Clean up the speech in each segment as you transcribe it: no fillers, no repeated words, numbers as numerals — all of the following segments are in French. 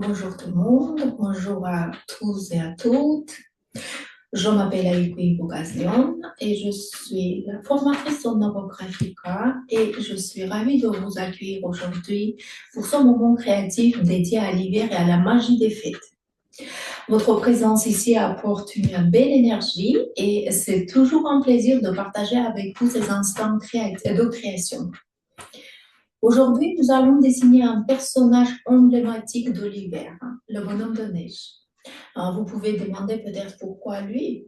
Bonjour tout le monde, bonjour à tous et à toutes. Je m'appelle Aïkoui Bogazian et je suis la formatrice en Neurographica et je suis ravie de vous accueillir aujourd'hui pour ce moment créatif dédié à l'hiver et à la magie des fêtes. Votre présence ici apporte une belle énergie et c'est toujours un plaisir de partager avec vous ces instants de création. Aujourd'hui, nous allons dessiner un personnage emblématique de l'hiver, le bonhomme de neige. Alors, vous pouvez demander peut-être pourquoi lui.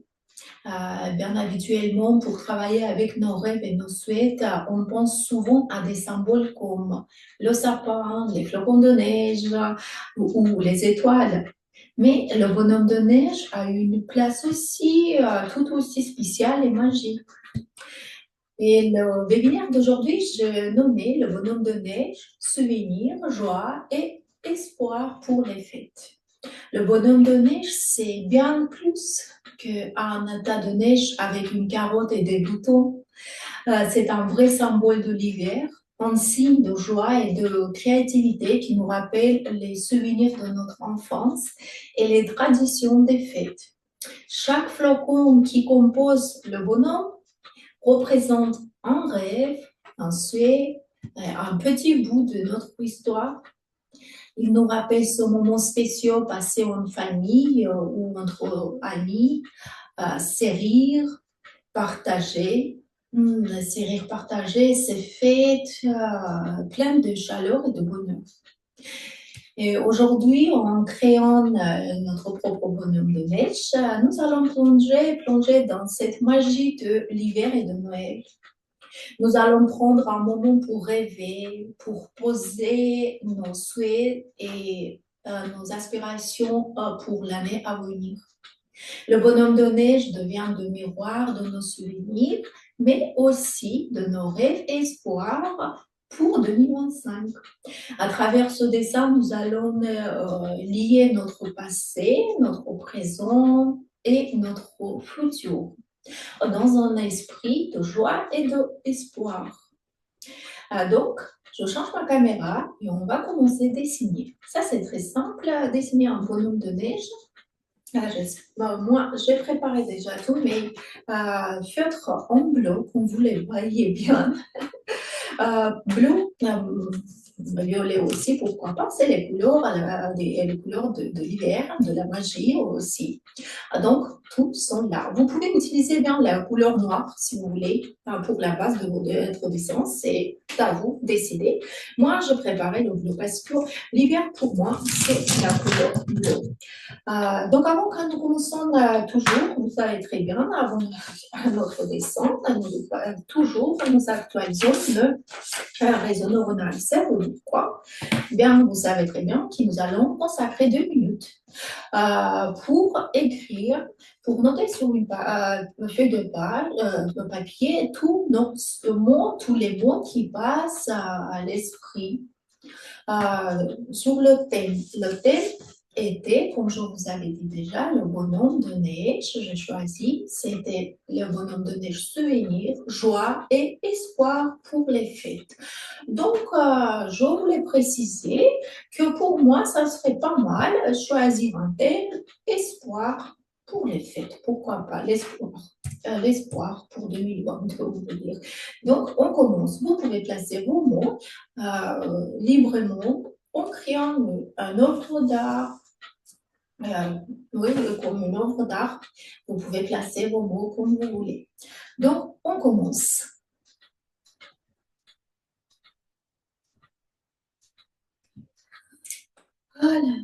Bien habituellement, pour travailler avec nos rêves et nos souhaits, on pense souvent à des symboles comme le sapin, les flocons de neige ou les étoiles. Mais le bonhomme de neige a une place aussi tout aussi spéciale et magique. Et le webinaire d'aujourd'hui, je nommé le bonhomme de neige, souvenir, joie et espoir pour les fêtes. Le bonhomme de neige, c'est bien plus qu'un tas de neige avec une carotte et des boutons. C'est un vrai symbole de l'hiver, un signe de joie et de créativité qui nous rappelle les souvenirs de notre enfance et les traditions des fêtes. Chaque flocon qui compose le bonhomme représente un rêve, un souhait, un petit bout de notre histoire. Il nous rappelle ce moment spécial passé en famille ou entre amis, ces rires partagés. Ces rires partagés, ces fêtes pleines de chaleur et de bonheur. Et aujourd'hui, en créant notre propre bonhomme de neige, nous allons plonger dans cette magie de l'hiver et de Noël. Nous allons prendre un moment pour rêver, pour poser nos souhaits et nos aspirations pour l'année à venir. Le bonhomme de neige devient le miroir de nos souvenirs, mais aussi de nos rêves et espoirs pour 2025. À travers ce dessin, nous allons lier notre passé, notre présent et notre futur dans un esprit de joie et d'espoir. Donc, je change ma caméra et on va commencer à dessiner. Ça, c'est très simple, dessiner un bonhomme de neige. Moi, j'ai préparé déjà tous mes feutres en bleu, comme vous les voyez bien. Bleu, violet aussi, pourquoi pas, c'est les couleurs, les couleurs de l'hiver, de la magie aussi. Donc, tous sont là. Vous pouvez utiliser bien la couleur noire si vous voulez pour la base de votre dessin. C'est à vous de décider. Moi, je préparais le bleu parce que l'hiver, pour moi, c'est la couleur bleue. Donc, avant que nous commençons toujours, vous savez très bien, avant notre descente, toujours nous actualisons le réseau neuronal cerveau. Pourquoi? Bien, vous savez très bien que nous allons consacrer 2 minutes pour écrire, pour noter sur une feuille de page, de papier, tous les mots qui passent à l'esprit sur le thème. Le thème était, comme je vous avais dit déjà, le bonhomme de neige. J'ai choisi, c'était le bonhomme de neige souvenir, joie et espoir pour les fêtes. Donc, je voulais préciser que pour moi, ça serait pas mal choisir un thème espoir pour les fêtes. Pourquoi pas l'espoir pour 2022, on peut dire. Donc, on commence. Vous pouvez placer vos mots librement en créant un œuvre d'art. Oui, comme une œuvre d'art. Vous pouvez placer vos mots comme vous voulez. Donc, on commence. Voilà.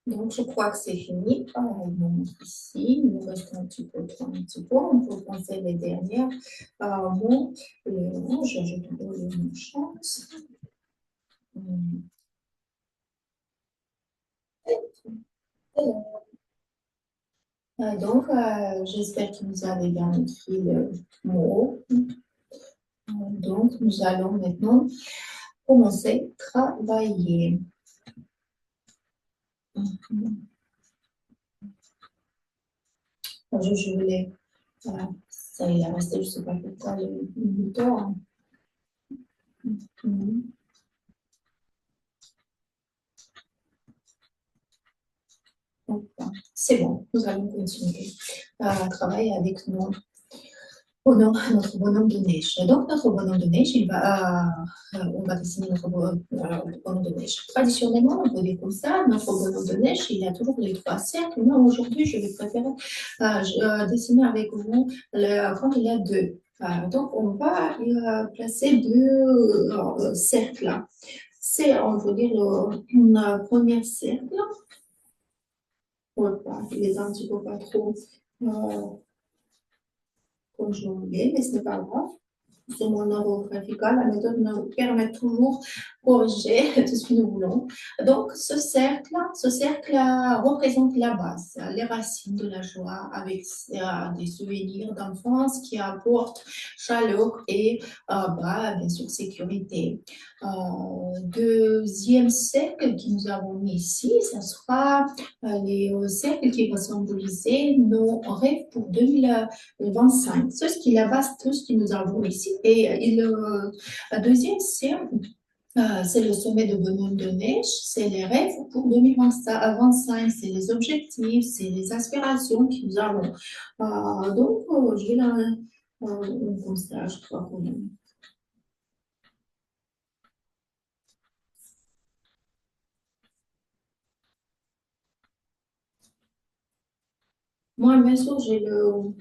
Donc, je crois que c'est fini. On montre ici. Il nous reste un petit peu, un petit peu. On peut penser les dernières mots. J'ajoute le mot chance. Donc, j'espère que vous avez bien écrit le mot. Donc, nous allons maintenant commencer à travailler. Je voulais, voilà, ça il est resté, je ne sais pas pourquoi, le bouton. C'est bon, nous allons continuer à travailler avec notre bonhomme de neige. Donc, notre bonhomme de neige, on va dessiner notre bonhomme de neige. Traditionnellement, on peut dire comme ça, notre bonhomme de neige, il y a toujours les trois cercles. Mais aujourd'hui, je vais préférer dessiner avec vous quand il y a deux. Donc, on va placer deux cercles. C'est, on peut dire, une première cercle. Il est un petit peu pas trop conjugué, mais ce n'est pas grave. Sur mon ordre graphical, la méthode nous permet toujours de corriger tout ce que nous voulons. Donc, ce cercle représente la base, les racines de la joie avec des souvenirs d'enfance qui apportent chaleur et bien sûr sécurité. Deuxième cercle que nous avons mis ici, ce sera les cercles qui vont symboliser nos rêves pour 2025. C'est ce qui est la base de tout ce que nous avons ici. Et le deuxième cercle, c'est le sommet de bonhomme de neige, c'est les rêves pour 2025, c'est les objectifs, c'est les aspirations que nous avons. Donc, je vais là, comme ça, je crois qu'on moi, bien sûr, j'ai le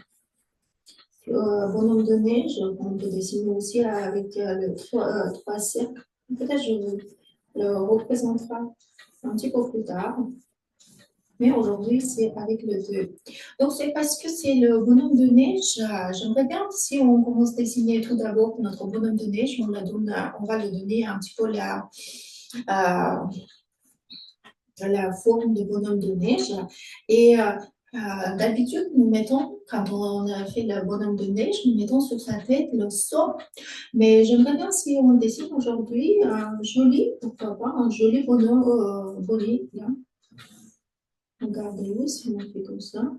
bonhomme de neige, on peut dessiner aussi avec le trois cercles. Peut-être je le représenterai un petit peu plus tard. Mais aujourd'hui, c'est avec le 2. Donc, c'est parce que c'est le bonhomme de neige. J'aimerais bien, si on commence à dessiner tout d'abord notre bonhomme de neige, on va le donner un petit peu la forme de bonhomme de neige. Et d'habitude, nous mettons, quand on a fait le bonhomme de neige, nous mettons sur sa tête le seau. Mais j'aimerais bien, si on dessine aujourd'hui, un joli, pourquoi pas, un joli bonhomme, joli, là. Regardez-vous si on fait comme ça.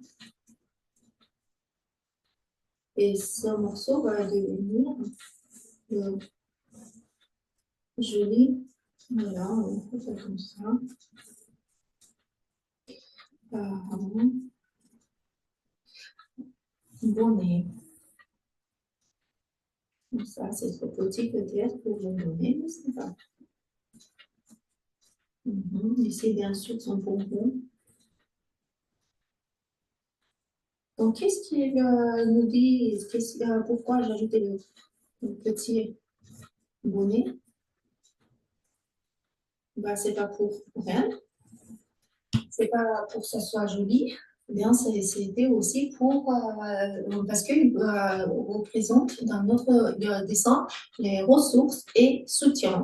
Et ce morceau va devenir joli. Voilà, on fait ça comme ça. Bonnet. Comme ça, c'est trop petit peut-être pour le donner, mais c'est pas. Ici, bien sûr, son bonbon. Donc, qu'est-ce qu'il nous dit, pourquoi j'ai ajouté le petit bonnet? Ben, c'est pas pour rien, c'est pas pour que ça soit joli. Eh bien, c'était aussi parce qu'il représente dans notre dessin les ressources et soutien.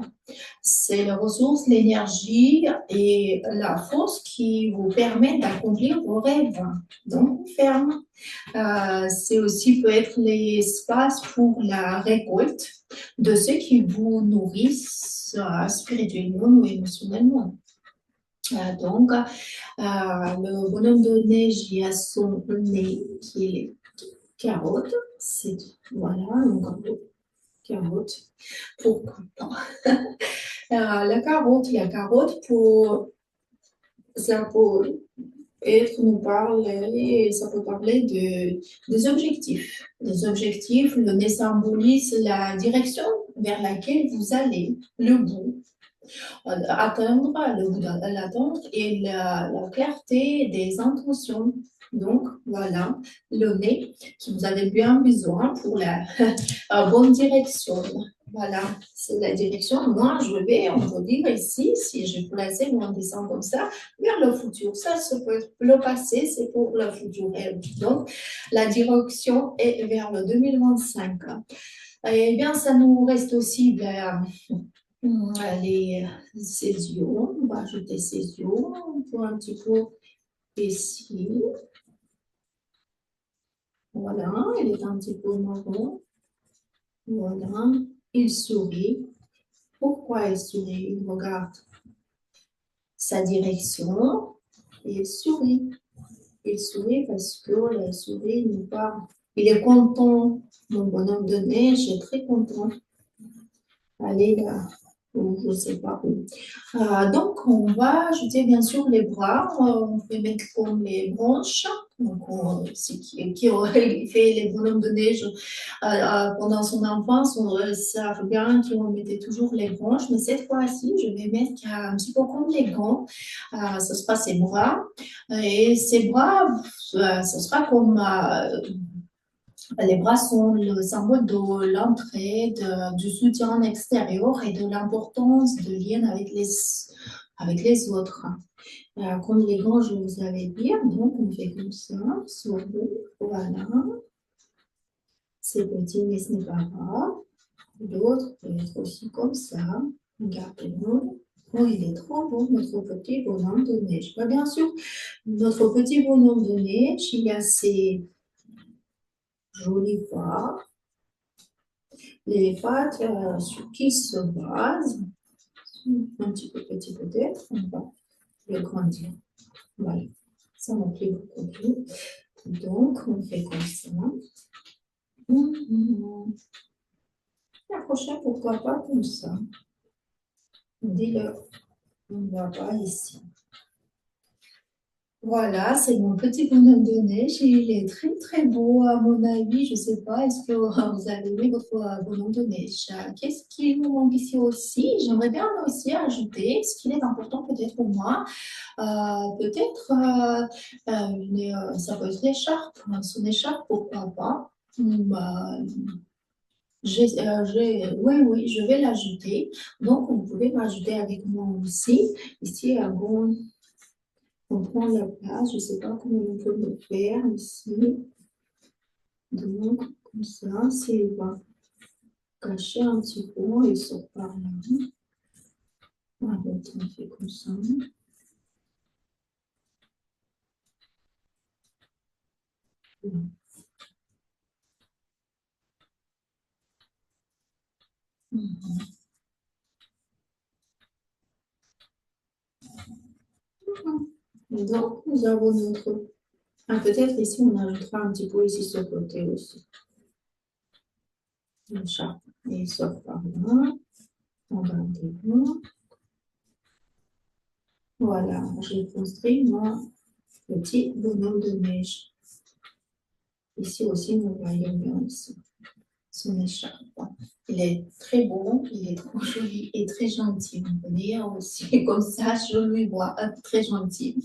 C'est les ressources, l'énergie et la force qui vous permettent d'accomplir vos rêves. Donc, ferme. C'est aussi peut être l'espace pour la récolte de ceux qui vous nourrissent spirituellement ou émotionnellement. Donc, le bonhomme de neige, il y a son nez qui est carotte. C'est, voilà, donc, carotte. Pourquoi pas? La carotte ça peut nous parler, ça peut parler des objectifs. Les objectifs, le nez symbolise la direction vers laquelle vous allez, le bout. Atteindre, le bout d'atteindre et la clarté des intentions. Donc, voilà, le nez que vous avez bien besoin pour la bonne direction. Voilà, c'est la direction. Moi, je vais, on va dire ici, si je plaçais mon dessin comme ça, vers le futur. Ça, c'est pour le passé, c'est pour le futur. Et donc, la direction est vers le 2025. Eh bien, ça nous reste aussi les césions. On va ajouter césions pour un petit peu ici. Voilà, elle est un petit peu marron. Voilà, il sourit. Pourquoi il sourit? Il regarde sa direction et il sourit. Il sourit parce que la souris nous parle. Il est content. Mon bonhomme de neige est très content. Allez là, ou je ne sais pas où. Donc, on va ajouter bien sûr les bras. On peut mettre comme les branches. Donc, c'est qui aurait fait les bonhommes de neige pendant son enfance, on savent bien qu'on mettait toujours les branches. Mais cette fois-ci, je vais mettre un petit peu comme les gants. Ce sera ses bras. Et ses bras, ce sera comme les bras sont le symbole de l'entraide, du soutien extérieur et de l'importance de lien avec les autres. Comme les gants, je vous avais dit, donc on fait comme ça, sur le, voilà. C'est petit, mais ce n'est pas grave. L'autre peut être aussi comme ça. Regardez-nous. Oh, il est trop beau, notre petit bonhomme de neige. Bien sûr, notre petit bonhomme de neige, il a ses jolies pattes. Les pattes sur qui se basent, un petit peu petit peut-être, on va le grandir. Voilà, ça m'a pris beaucoup plus. Donc, on fait comme ça. La prochaine, pourquoi pas comme ça. Dis-le, on ne va pas ici. Voilà, c'est mon petit bonhomme de neige. Il est très très beau à mon avis. Je ne sais pas, est-ce que vous avez aimé votre bonhomme de neige? Qu'est-ce qu'il nous manque ici aussi? J'aimerais bien aussi ajouter ce qu'il est important peut-être pour moi. Peut-être, ça peut être l'écharpe, son écharpe, pourquoi pas. Bah, oui, oui, je vais l'ajouter. Donc, vous pouvez m'ajouter avec moi aussi. Ici, bon. On prend la place, je ne sais pas comment on peut le faire ici. Donc, comme ça, c'est va cacher un petit peu et sort par là. Voilà, on fait comme ça. Et donc, nous avons notre... Ah, peut-être ici, on ajoutera un petit peu ici sur le côté aussi. Le chat, et il sort par là. On va bien. Voilà, j'ai construit mon petit bonhomme de neige. Ici aussi, nous voyons bien ici son écharpe. Il est très beau, il est trop joli et très gentil. On peut dire aussi comme ça, je lui vois très gentil.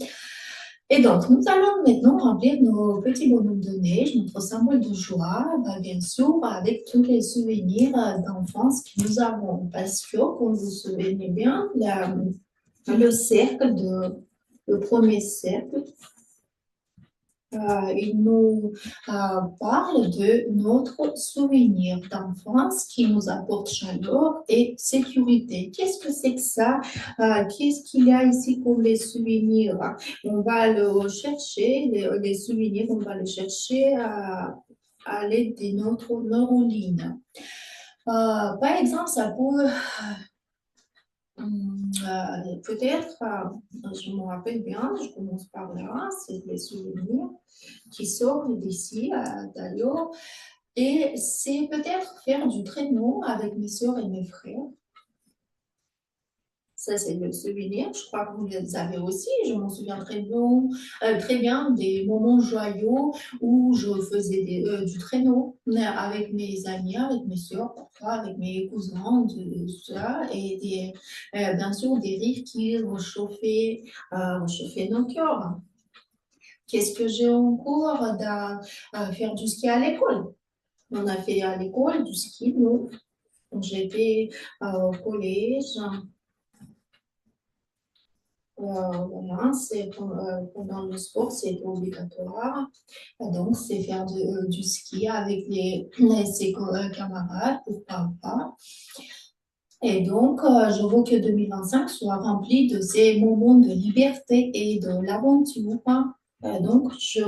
Et donc, nous allons maintenant remplir nos petits bonhommes de neige, notre symbole de joie, bien sûr, avec tous les souvenirs d'enfance que nous avons. Parce que, comme vous vous souvenez bien, le cercle, le premier cercle, il nous parle de notre souvenir d'enfance qui nous apporte chaleur et sécurité. Qu'est-ce que c'est que ça? Qu'est-ce qu'il y a ici pour les souvenirs? On va le chercher, les souvenirs, on va les chercher à l'aide de notre neuroline. Par exemple, ça peut peut-être, je me rappelle bien, je commence par là, c'est les souvenirs qui sortent d'ici, d'ailleurs, et c'est peut-être faire du traîneau avec mes soeurs et mes frères. Ça, c'est le souvenir. Je crois que vous les avez aussi. Je m'en souviens très bien des moments joyeux où je faisais du traîneau avec mes amis, avec mes soeurs, parfois avec mes cousins, de ça, et bien sûr des rires qui réchauffaient nos cœurs. Qu'est-ce que j'ai encore à faire du ski à l'école? On a fait à l'école du ski, nous. Donc, j'étais au collège. Voilà, pendant le sport, c'est obligatoire. Donc, c'est faire du ski avec ses camarades, pourquoi pas. Et donc, je veux que 2025 soit rempli de ces moments de liberté et de l'aventure. Donc, je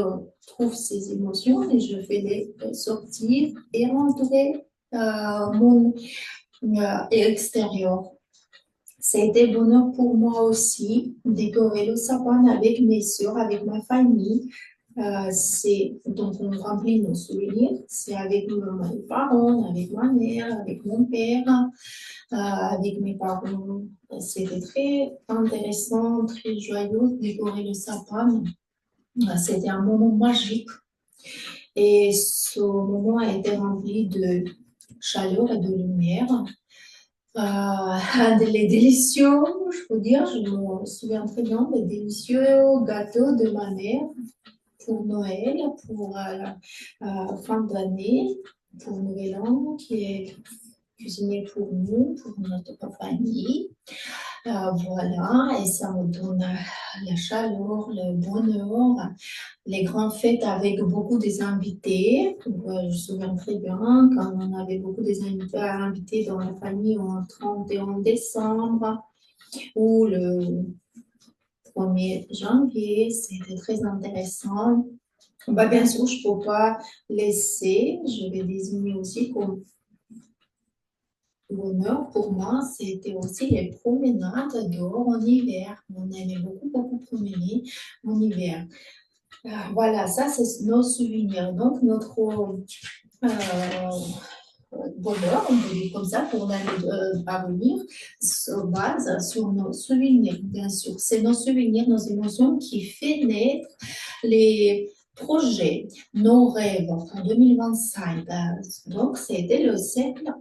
trouve ces émotions et je fais les sortir et rentrer mon extérieur. C'était bonheur pour moi aussi, décorer le sapin avec mes soeurs, avec ma famille. Donc, on remplit nos souvenirs. C'est avec mes parents, avec ma mère, avec mon père, avec mes parents. C'était très intéressant, très joyeux de décorer le sapin. C'était un moment magique. Et ce moment a été rempli de chaleur et de lumière. Les délicieux, je peux dire, je me souviens très bien des délicieux gâteaux de ma mère pour Noël, pour fin d'année, pour Nouvel An, qui est cuisiné pour nous, pour notre famille. Voilà, et ça me donne la chaleur, le bonheur, les grandes fêtes avec beaucoup des invités. Je me souviens très bien quand on avait beaucoup des invités dans la famille en 31 décembre ou le 1er janvier. C'était très intéressant. Bien sûr, je ne peux pas laisser, je vais désigner aussi comme bonheur pour moi, c'était aussi les promenades dehors en hiver. On aimait beaucoup, beaucoup promener en hiver. Voilà, ça, c'est nos souvenirs. Donc, notre bonheur, on peut dire comme ça, pour l'année à venir, se base sur nos souvenirs, bien sûr. C'est nos souvenirs, nos émotions qui font naître les projets, nos rêves en 2025. Donc, c'était le cercle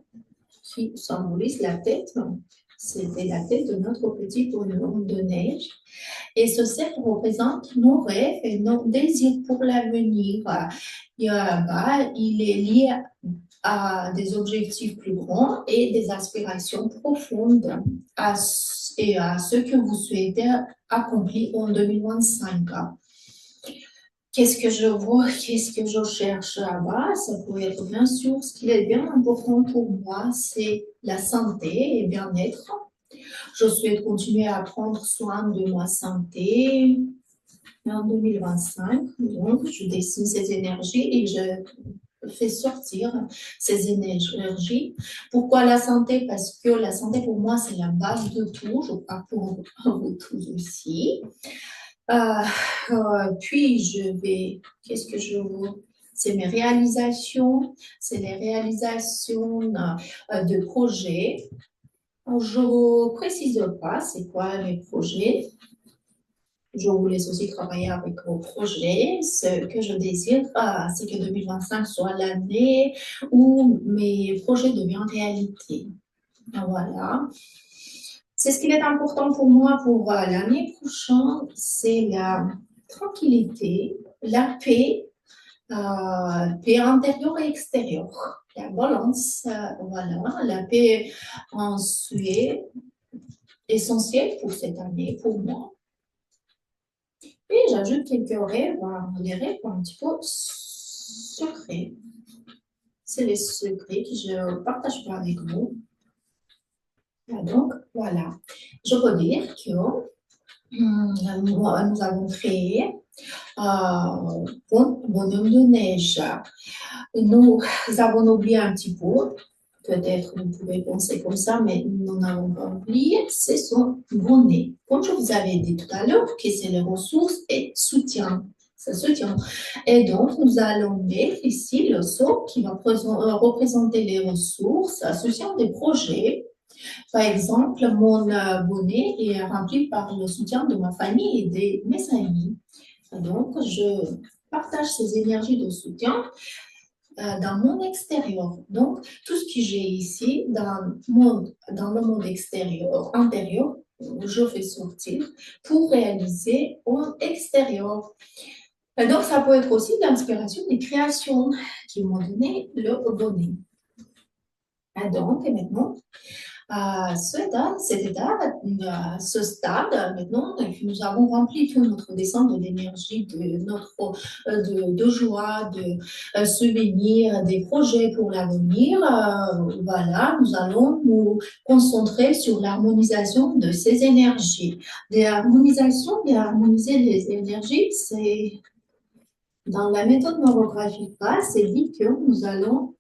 qui symbolise la tête. C'était la tête de notre petit bonhomme de neige. Et ce cercle représente nos rêves et nos désirs pour l'avenir. Il est lié à des objectifs plus grands et des aspirations profondes et à ce que vous souhaitez accomplir en 2025. Qu'est-ce que je vois, qu'est-ce que je cherche là-bas? Ça peut être bien sûr, ce qui est bien important pour moi, c'est la santé et bien-être. Je souhaite continuer à prendre soin de ma santé en 2025. Donc, je dessine ces énergies et je fais sortir ces énergies. Pourquoi la santé? Parce que la santé, pour moi, c'est la base de tout. Je crois pour vous tous aussi. Qu'est-ce que je veux? C'est mes réalisations, c'est les réalisations de projets. Je ne précise pas c'est quoi mes projets. Je vous laisse aussi travailler avec vos projets. Ce que je désire, c'est que 2025 soit l'année où mes projets deviennent réalité. Voilà. C'est ce qui est important pour moi pour l'année prochaine, c'est la tranquillité, la paix, paix intérieure et extérieure, la balance, voilà, la paix en Suède, essentielle pour cette année, pour moi. Et j'ajoute quelques rêves, des rêves un petit peu secrets. C'est les secrets que je ne partage pas avec vous. Donc, voilà. Je peux dire que nous avons créé Bonhomme de neige. Nous avons oublié un petit peu, peut-être vous pouvez penser comme ça, mais nous n'avons pas oublié, c'est son bonnet. Comme je vous avais dit tout à l'heure, que c'est les ressources et soutien. Ça soutient. Et donc, nous allons mettre ici le saut qui va représenter les ressources, soutien des projets. Par exemple, mon bonnet est rempli par le soutien de ma famille et de mes amis. Donc, je partage ces énergies de soutien dans mon extérieur. Donc, tout ce que j'ai ici dans le monde extérieur, intérieur, je fais sortir pour réaliser en extérieur. Et donc, ça peut être aussi l'inspiration des créations qui m'ont donné le bonnet. Donc, et maintenant, à ce stade, maintenant, nous avons rempli tout notre descente d'énergie, de joie, de souvenirs, des projets pour l'avenir. Voilà, nous allons nous concentrer sur l'harmonisation de ces énergies. Harmoniser les énergies, c'est dans la méthode neurographique, c'est dit que nous allons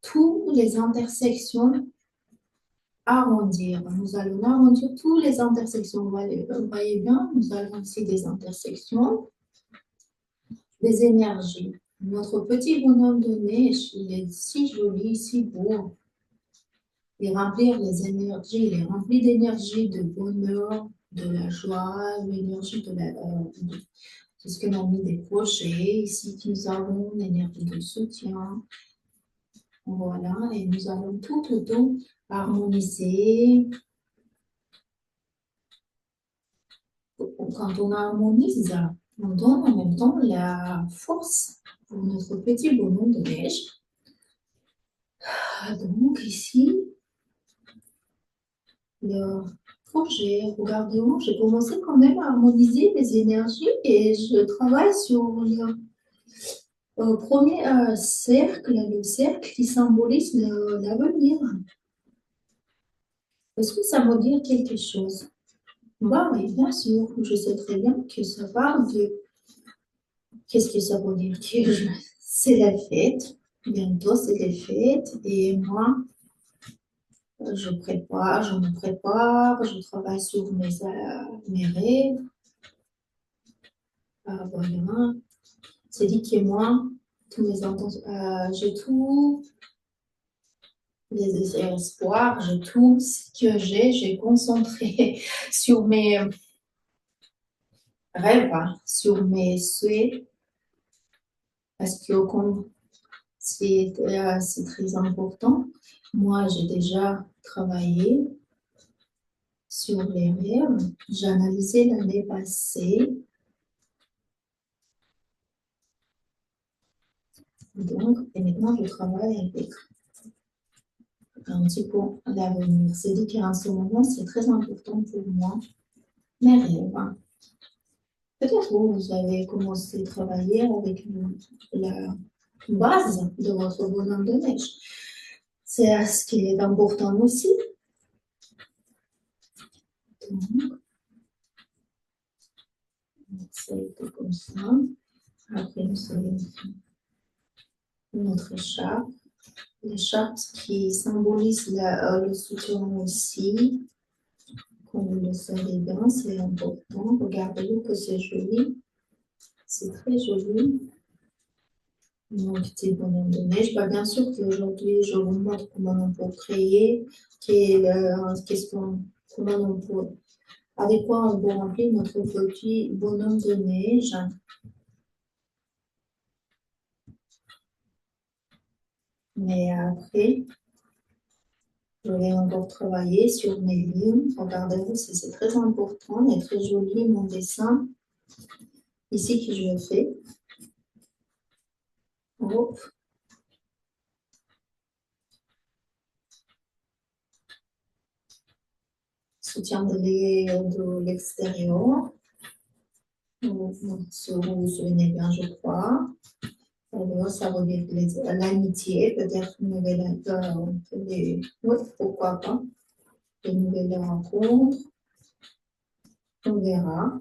toutes les intersections arrondir. Nous allons arrondir toutes les intersections. Vous voyez bien, nous avons ici des intersections, des énergies. Notre petit bonhomme de neige, il est si joli, si beau. Il remplit les énergies, il est rempli d'énergie, de bonheur, de la joie, l'énergie de ce que l'on a mis des projets. Ici, nous avons l'énergie de soutien. Voilà, et nous allons tout le temps harmoniser. Quand on harmonise, on donne en même temps la force pour notre petit bonhomme de neige. Donc ici, le projet, regardez-moi, j'ai commencé quand même à harmoniser les énergies et je travaille sur le premier cercle, le cercle qui symbolise l'avenir. Est-ce que ça veut dire quelque chose? Bah oui, bien sûr, je sais très bien que ça parle de... Qu'est-ce que ça veut dire? C'est la fête, bientôt c'est les fêtes, et moi, je me prépare, je travaille sur mes rêves. Voilà, c'est dit que moi, tous mes intentions, j'ai tout, les espoirs, j'ai tout ce que j'ai concentré sur mes rêves, sur mes souhaits, parce que comme c'est très important. Moi, j'ai déjà travaillé sur les rêves. J'ai analysé l'année passée. Donc, et maintenant, je travaille avec un petit peu l'avenir. C'est dit qu'en ce moment, c'est très important pour moi, mes rêves. Peut-être que vous avez commencé à travailler avec la base de votre bonhomme de neige. C'est ce qui est important aussi. Donc, c'est comme ça. Après, nous avons notre écharpe. L'écharpe qui symbolise le soutien aussi. Comme vous le savez bien, c'est important. Regardez-vous que c'est joli. C'est très joli. Mon petit bonhomme de neige. Bah, bien sûr qu'aujourd'hui, je vous montre comment on peut créer, comment on peut, avec quoi on peut remplir notre petit bonhomme de neige. Mais après, je vais encore travailler sur mes lignes. Regardez-vous, c'est très important et très joli mon dessin. Ici que je fais. Hop. Soutien de l'extérieur. Si vous vous souvenez bien, je crois. Alors, ça veut dire l'amitié, peut-être une nouvelle, oui, pourquoi pas, une nouvelle rencontre. On verra.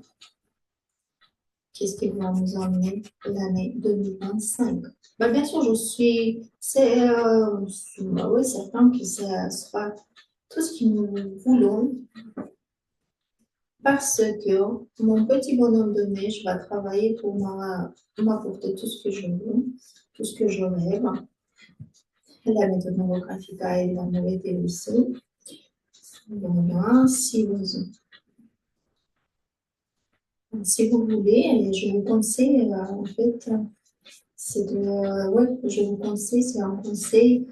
Qu'est-ce qui va nous emmener l'année 2025? Bah, bien sûr, c'est oui, certain que ça sera tout ce que nous voulons parce que mon petit bonhomme de neige va travailler pour m'apporter tout ce que je veux, tout ce que je rêve. La méthode neurographique a évidemment été aussi. Voilà, si vous voulez, je vous conseille, en fait, je vous conseille, c'est un conseil,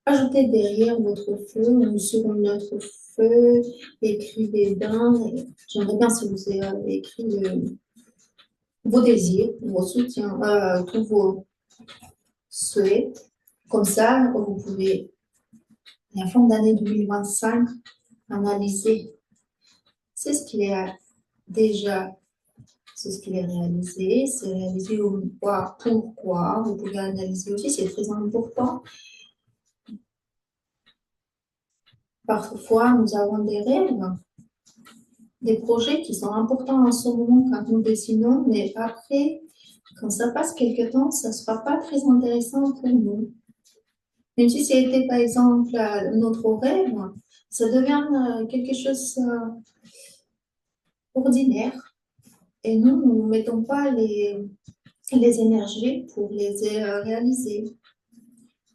ajoutez derrière votre feu ou sur notre feu, écrivez bien, j'aimerais bien si vous avez écrit vos désirs, vos soutiens, tous vos souhaits, Comme ça, vous pouvez, à la fin d'année 2025, analyser c'est ce qu'il est déjà, c'est ce qu'il est réalisé, c'est réalisé pourquoi, vous pouvez analyser aussi, c'est très important. Parfois, nous avons des rêves, des projets qui sont importants en ce moment quand nous dessinons, mais après, quand ça passe quelque temps, ça ne sera pas très intéressant pour nous. Même si c'était par exemple notre rêve, ça devient quelque chose ordinaire. Et nous ne mettons pas les énergies pour les réaliser.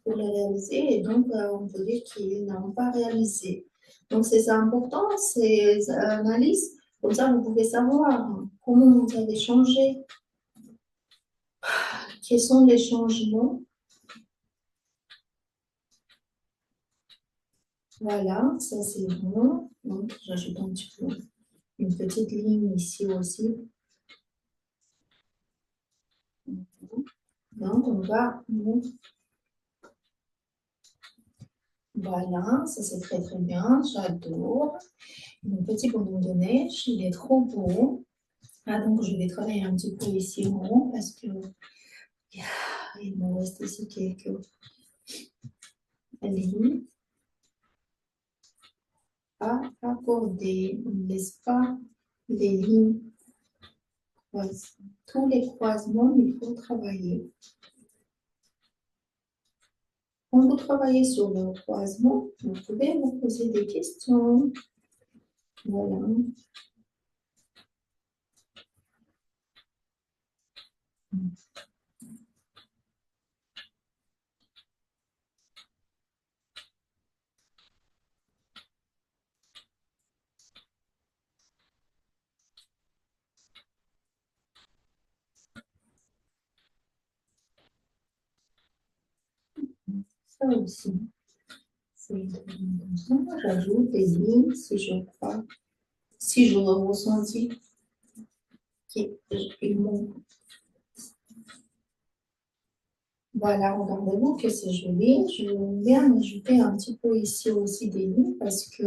Pour les réaliser, et donc on peut dire qu'ils n'ont pas réalisé. Donc c'est important, ces analyses, comme ça vous pouvez savoir comment vous avez changé, quels sont les changements. Voilà, ça c'est bon. Donc j'ajoute un petit peu une petite ligne ici aussi. Donc on va... Voilà, ça c'est très très bien, j'adore. Mon petit bonhomme de neige, il est trop beau. Ah, donc je vais travailler un petit peu ici en haut parce que il me reste ici quelques lignes à accorder. On ne laisse pas les lignes croisées. Tous les croisements, il faut travailler. Quand vous travaillez sur le croisement, vous pouvez vous poser des questions. Voilà. Ça aussi. J'ajoute des lignes si je crois, si je ressentis qu'ils m'ont. Voilà, regardez-vous que c'est joli. Je vais en ajouter un petit peu ici aussi des lignes parce que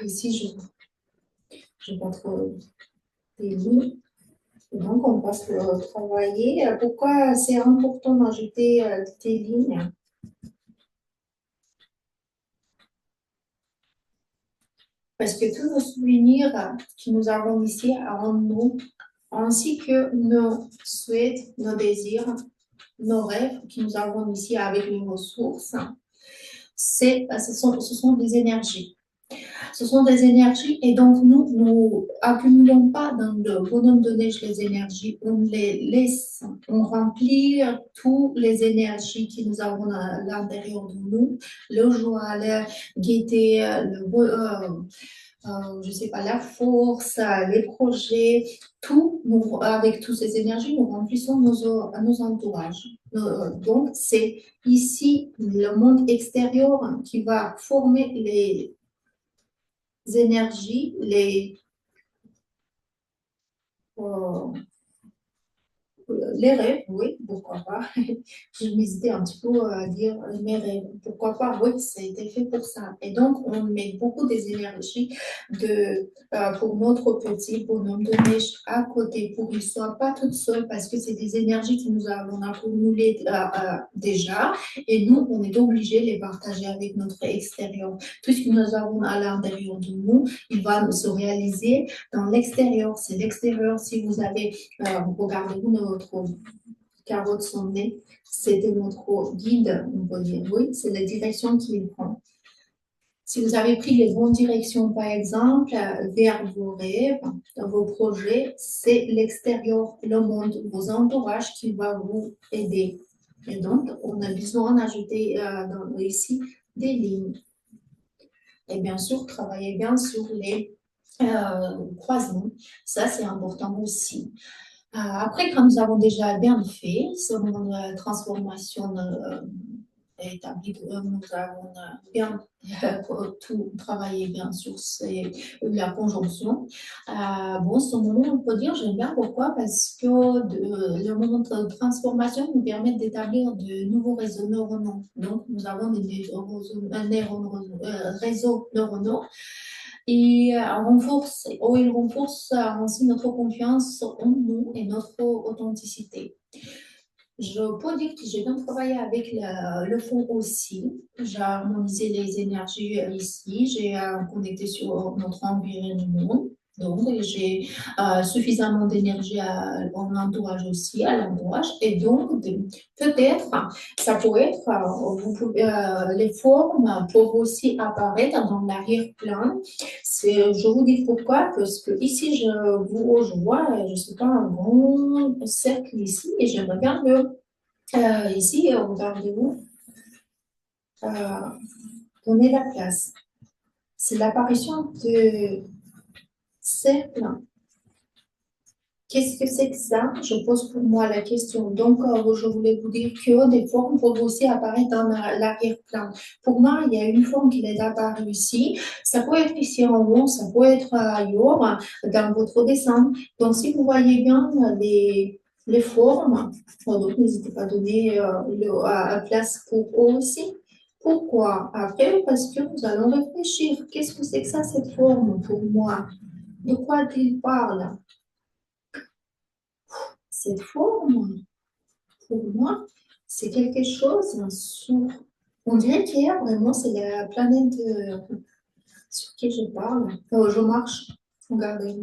ici, je n'ai pas trop des lignes. Et donc, on va se travailler. Pourquoi c'est important d'ajouter des lignes? Parce que tous nos souvenirs que nous avons ici en nous, ainsi que nos souhaits, nos désirs, nos rêves que nous avons ici avec les ressources, ce sont des énergies. Ce sont des énergies et donc nous accumulons pas dans le bonhomme de neige les énergies, on les laisse, on remplit toutes les énergies que nous avons à l'intérieur de nous, le joie, la gaieté, je sais pas, la force, les projets, tout, avec toutes ces énergies, nous remplissons nos entourages. Donc, c'est ici le monde extérieur qui va former les énergies, euh, les rêves, oui, pourquoi pas. Je m'hésitais un petit peu à dire mes rêves. Pourquoi pas, oui, ça a été fait pour ça. Et donc, on met beaucoup des énergies pour notre petit bonhomme de neige à côté, pour qu'il ne soit pas tout seul, parce que c'est des énergies que nous avons accumulées déjà. Et nous, on est obligé de les partager avec notre extérieur. Tout ce que nous avons à l'intérieur de nous, il va se réaliser dans l'extérieur. C'est l'extérieur. Si vous avez regardez-vous notre carotte son nez, c'était notre guide, on peut dire. Oui, c'est la direction qu'il prend. Si vous avez pris les bonnes directions, par exemple, vers vos rêves, vos projets, c'est l'extérieur, le monde, vos entourages qui va vous aider. Et donc, on a besoin d'ajouter ici des lignes. Et bien sûr, travailler bien sur les croisements. Ça, c'est important aussi. Après, quand nous avons déjà bien fait ce moment de transformation établi, nous avons bien tout travaillé bien sur la conjonction. Bon, ce moment, on peut dire, j'aime bien pourquoi? Parce que le moment de transformation nous permet d'établir de nouveaux réseaux neuronaux. Donc, nous avons réseaux neuronaux et il renforce ainsi notre confiance en nous et notre authenticité. Je peux dire que j'ai bien travaillé avec le fond aussi. J'ai harmonisé les énergies ici, j'ai connecté sur notre environnement. Donc, j'ai suffisamment d'énergie en entourage aussi, à l'entourage. Et donc, peut-être, ça pourrait être, les formes peuvent aussi apparaître dans l'arrière-plan. Je vous dis pourquoi, parce que ici, je vois, je sais pas, un grand cercle ici, et j'aimerais bien ici, regardez-vous, donner la place. C'est l'apparition de cercle. Qu'est-ce que c'est que ça? Je pose pour moi la question. Donc, je voulais vous dire que des formes peuvent aussi apparaître dans l'arrière-plan. Pour moi, il y a une forme qui est apparue ici. Ça peut être ici en haut, ça peut être ailleurs, dans votre dessin. Donc, si vous voyez bien les formes, donc n'hésitez pas à donner la place pour eux aussi. Pourquoi? Après, parce que nous allons réfléchir. Qu'est-ce que c'est que ça, cette forme, pour moi? De quoi il parle? Cette forme, pour moi, c'est quelque chose sur... On dirait qu'hier, vraiment, c'est la planète sur qui je parle. Je marche. Regardez,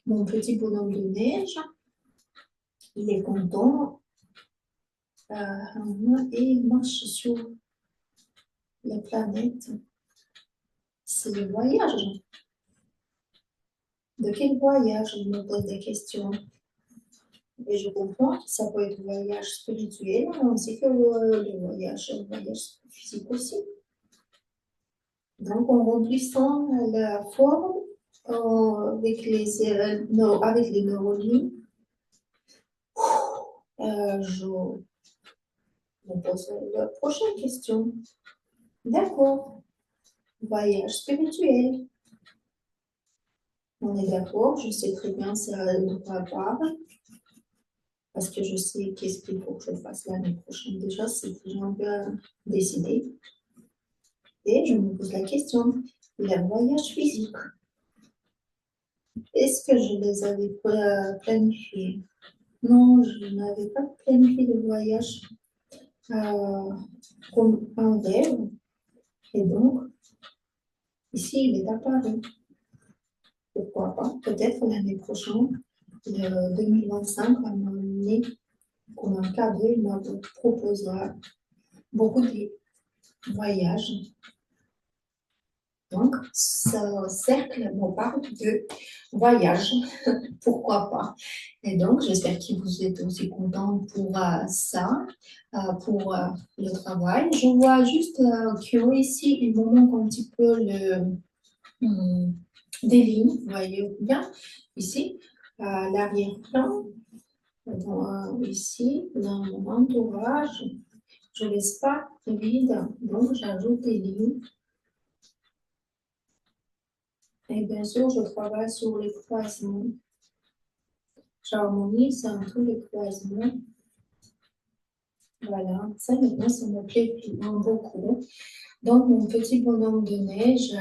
mon petit bonhomme de neige, il est content et il marche sur la planète. C'est le voyage. De quel voyage? Je me pose des questions. Et je comprends que ça peut être un voyage spirituel, ainsi que le voyage physique aussi. Donc, en remplissant la forme avec les neurones, je me pose la prochaine question. D'accord, voyage spirituel. On est d'accord, je sais très bien ça de quoi parle. Parce que je sais qu'est-ce qu'il faut que je fasse l'année prochaine. Déjà, c'est déjà un peu décidé. Et je me pose la question, le voyage physique, est-ce que je les avais planifiés? Non, je n'avais pas planifié le voyage comme un rêve. Et donc, ici, il est apparu. Pourquoi pas? Peut-être l'année prochaine, le 2025, à un moment donné, comme un cadeau, il me proposera beaucoup de voyages. Donc, ce cercle me parle de voyage, pourquoi pas. Et donc, j'espère que vous êtes aussi content pour ça, pour le travail. Je vois juste que ici, il me manque un petit peu des lignes, vous voyez bien, ici, l'arrière-plan, ici, dans mon entourage, je ne laisse pas vide, donc j'ajoute des lignes. Et bien sûr, je travaille sur les croisements. J'harmonise tous les croisements. Voilà, ça maintenant, ça me plaît beaucoup. Donc, mon petit bonhomme de neige,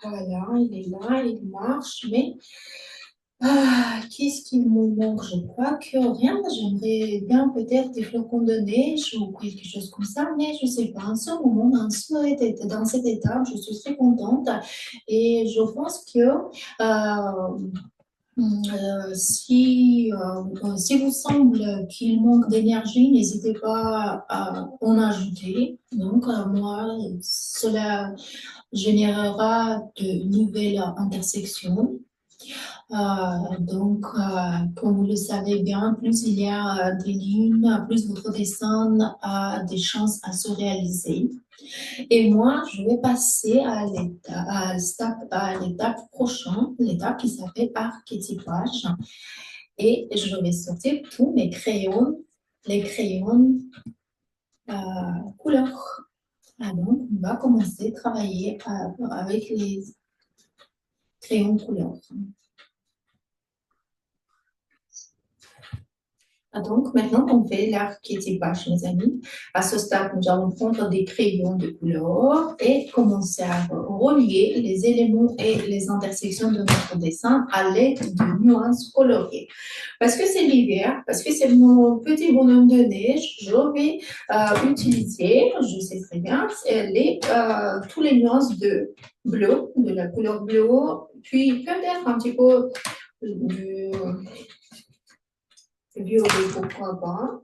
voilà, il est là, il marche, mais qu'est-ce qui me manque? Je crois que rien. J'aimerais bien peut-être des flocons de neige ou quelque chose comme ça, mais je ne sais pas. En ce moment, dans cette étape, je suis très contente et je pense que si vous semble qu'il manque d'énergie, n'hésitez pas à en ajouter. Donc, moi, cela générera de nouvelles intersections. Donc, comme vous le savez bien, plus il y a des lignes, plus votre dessin a des chances à se réaliser. Et moi, je vais passer à l'étape prochaine, l'étape qui s'appelle archétypage. Et je vais sortir tous mes crayons, les crayons couleurs. Alors, on va commencer à travailler avec les crayons couleurs. Donc, maintenant qu'on fait l'archétypage, mes amis, à ce stade, nous allons prendre des crayons de couleur et commencer à relier les éléments et les intersections de notre dessin à l'aide de nuances colorées. Parce que c'est l'hiver, parce que c'est mon petit bonhomme de neige, je vais utiliser, je sais très bien, tous les nuances de bleu, de la couleur bleu, puis peut-être un petit peu du violet, pourquoi pas.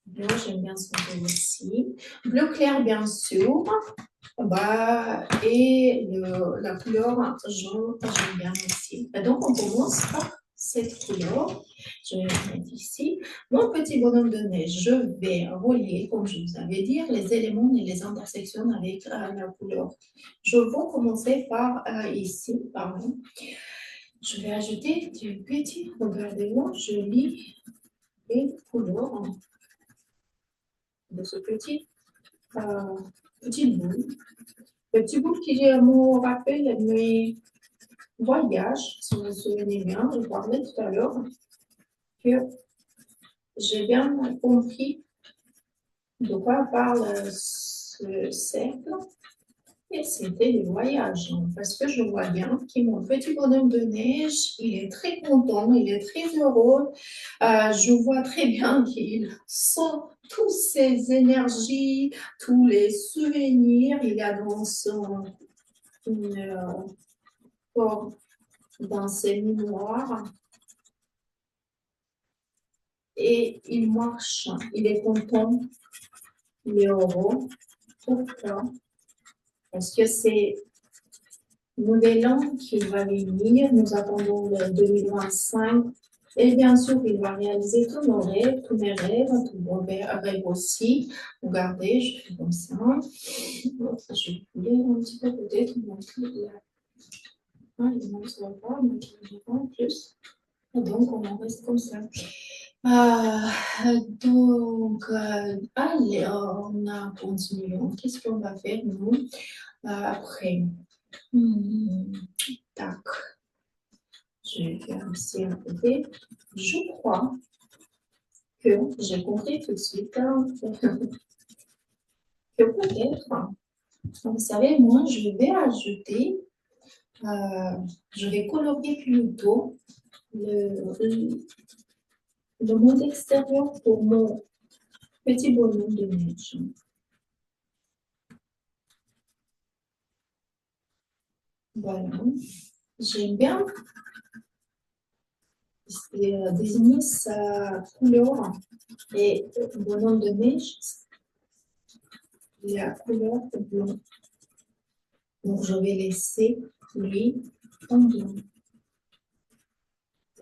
Bleu, j'aime bien ce bleu aussi. Bleu clair, bien sûr. Et la couleur jaune, j'aime bien aussi. Donc, on commence par cette couleur. Je vais la mettre ici. Mon petit bonhomme de neige, je vais relier, comme je vous avais dit, les éléments et les intersections avec la couleur. Je vais commencer par ici, pardon. Je vais ajouter du petit, regardez-moi, je lis les couleurs de ce petit bout. Le petit bout qui me rappelle mes voyages, si vous vous souvenez bien, je parlais tout à l'heure, que j'ai bien compris de quoi parle ce cercle. Et c'était les voyages, parce que je vois bien que mon petit bonhomme de neige, il est très content, il est très heureux. Je vois très bien qu'il sent toutes ses énergies, tous les souvenirs, il y a dans son corps, dans ses mémoires. Et il marche, il est content, il est heureux. Pourquoi? Parce que c'est nouvel an qui va venir, nous attendons le 2025 et bien sûr, il va réaliser tous nos rêves, tous mes rêves, tous vos rêves aussi. Regardez, je fais comme ça. Je vais un petit peu peut-être montrer là. Il ne se voit pas, mais il en plus. Donc, on reste comme ça. Allez, on a continué. Qu'est-ce qu'on va faire, nous, après? Tac. Je vais faire aussi un côté. Je crois que j'ai compris tout de suite que peut-être, vous savez, moi, je vais ajouter, je vais colorier plutôt le monde extérieur pour mon petit bonhomme de neige. Voilà. J'aime bien désigner sa couleur et bonhomme de neige, la couleur blanc. Donc, je vais laisser lui en blanc.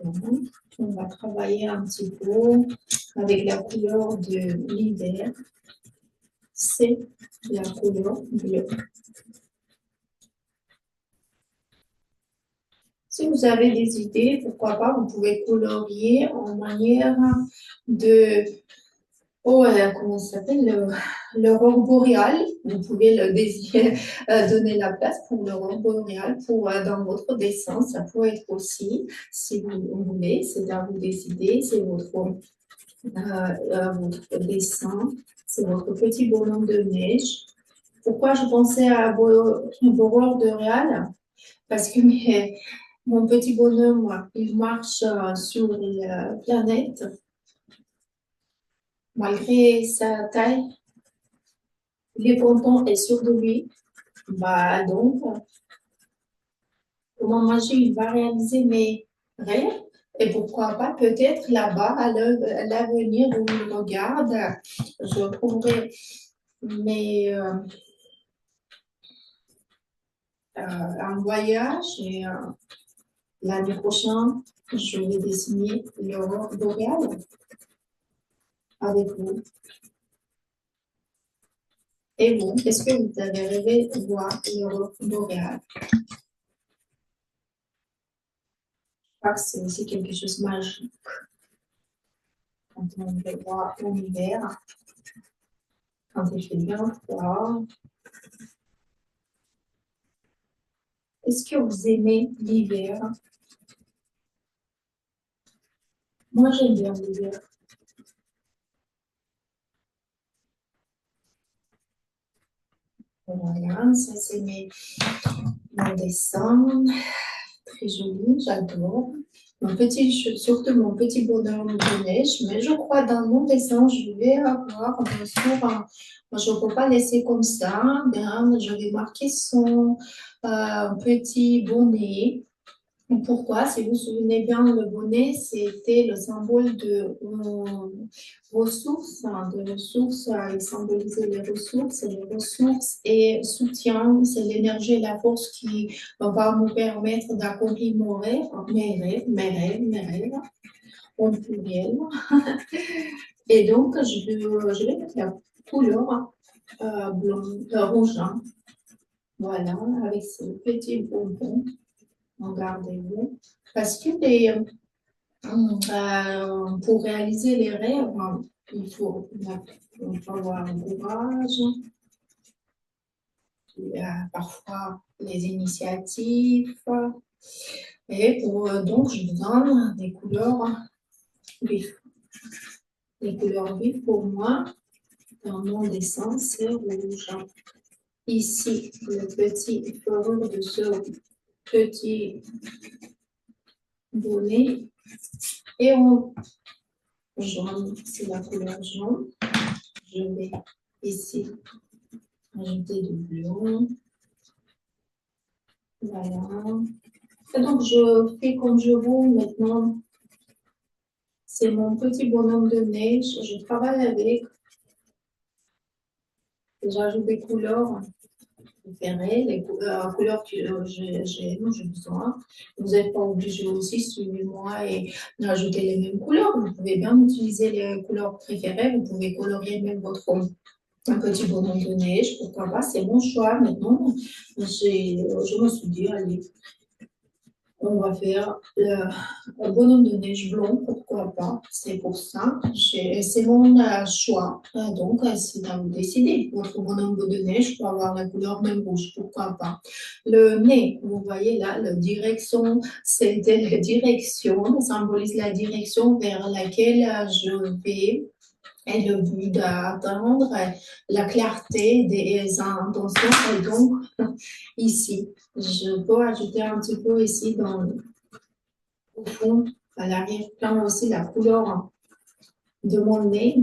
Donc, on va travailler un petit peu avec la couleur de l'hiver. C'est la couleur bleue. Si vous avez des idées, pourquoi pas, vous pouvez colorier en manière de comment ça s'appelle, l'aurore boréale. Vous pouvez le désirer, donner la place pour l'aurore boréale dans votre dessin. Ça peut être aussi, si vous voulez, c'est à vous décider, c'est votre dessin, c'est votre petit bonhomme de neige. Pourquoi je pensais à l'aurore boréale? Parce que mon petit bonhomme, moi, il marche sur la planète. Malgré sa taille, il est content et sûr de lui. Donc, comment manger, il va réaliser mes rêves. Et pourquoi pas, peut-être là-bas, à l'avenir où il regarde, je trouverai un voyage et l'année prochaine, je vais dessiner l'aurore boréale avec vous. Et vous, est-ce que vous avez rêvé de voir l'aurore boréale? Je crois que c'est aussi quelque chose de magique quand on le voit en hiver. quand il fait bien froid. Est-ce que vous aimez l'hiver? Moi, j'aime bien l'hiver. Voilà, ça c'est mon dessin. Très joli, j'adore. Surtout mon petit bonhomme de neige, mais je crois dans mon dessin, je vais avoir, bien sûr, je ne peux pas laisser comme ça, bien, je vais marquer son petit bonnet. Pourquoi? Si vous vous souvenez bien, le bonnet, c'était le symbole de ressources, hein, de ressources, il symbolisait les ressources et soutien, c'est l'énergie et la force qui va nous permettre d'accomplir mes rêves, en pluriel. Et donc, je vais mettre la couleur blanc, rouge, hein. Voilà, avec ce petit bonbon. Regardez-vous. Parce que pour réaliser les rêves, il faut avoir le courage, parfois les initiatives. Et donc, je vous donne des couleurs vives. Les couleurs vives, pour moi, dans mon dessin, c'est rouge. Ici, le petit fourrure de ce petit bonnet. Et en jaune, c'est la couleur jaune. Je vais ici ajouter du blanc. Voilà. Et donc, je fais comme je veux maintenant. C'est mon petit bonhomme de neige. Je travaille avec. J'ajoute des couleurs préférées, les couleurs que j'ai besoin. Vous n'êtes pas obligé aussi, suivez-moi et ajouter les mêmes couleurs. Vous pouvez bien utiliser les couleurs préférées. Vous pouvez colorier même votre un petit bonhomme de neige, pourquoi pas, c'est mon choix. Maintenant, je me suis dit, allez, on va faire un bonhomme de neige blanc, pourquoi pas, c'est pour ça, c'est mon choix. Donc, c'est à vous décider. Votre bonhomme de neige peut avoir la couleur même rouge, pourquoi pas. Le nez, vous voyez là, la direction, c'était la direction, ça symbolise la direction vers laquelle je vais. Et le but d'atteindre la clarté des intentions. Et donc, ici, je peux ajouter un petit peu ici au fond, à l'arrière-plan aussi, la couleur de mon nez,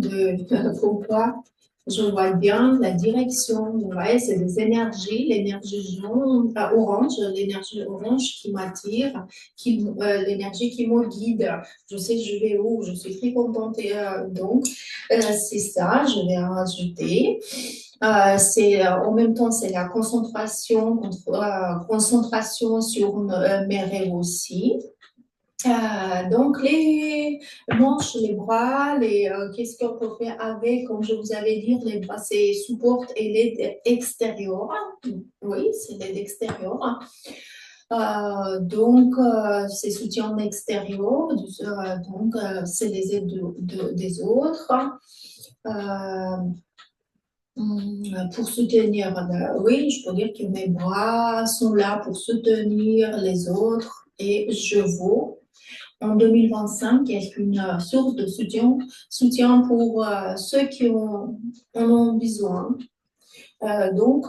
pourquoi je vois bien la direction. Vous voyez, c'est des énergies, l'énergie jaune, orange, l'énergie orange qui m'attire, l'énergie qui me guide. Je sais je vais où, je suis très contente. Et, donc, c'est ça, je vais rajouter. En même temps, c'est la concentration sur mes rêves aussi. Donc, les manches, les bras, qu'est-ce qu'on peut faire avec, comme je vous avais dit, les bras, c'est support et l'aide extérieure. Oui, c'est l'aide extérieure. Donc, c'est soutien extérieur, donc c'est les aides des autres. Pour soutenir, oui, je peux dire que mes bras sont là pour soutenir les autres et je vaux en 2025 est une source de soutien pour ceux qui en ont besoin. Donc,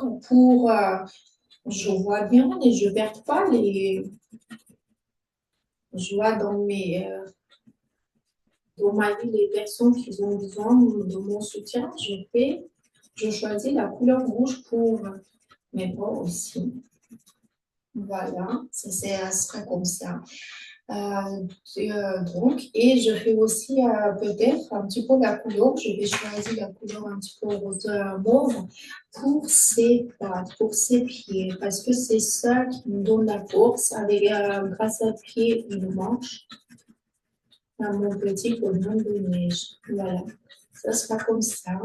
je vois bien et je ne perds pas je vois dans ma vie les personnes qui ont besoin de mon soutien. Je choisis la couleur rouge pour mes bras aussi. Voilà, ça sera comme ça. Donc, et je fais aussi peut-être un petit peu la couleur. Je vais choisir la couleur un petit peu rose mauve pour ses pattes, pour ses pieds, parce que c'est ça qui me donne la force avec, grâce à pied et manche, à mon petit bonhomme de neige. Voilà, ça sera comme ça.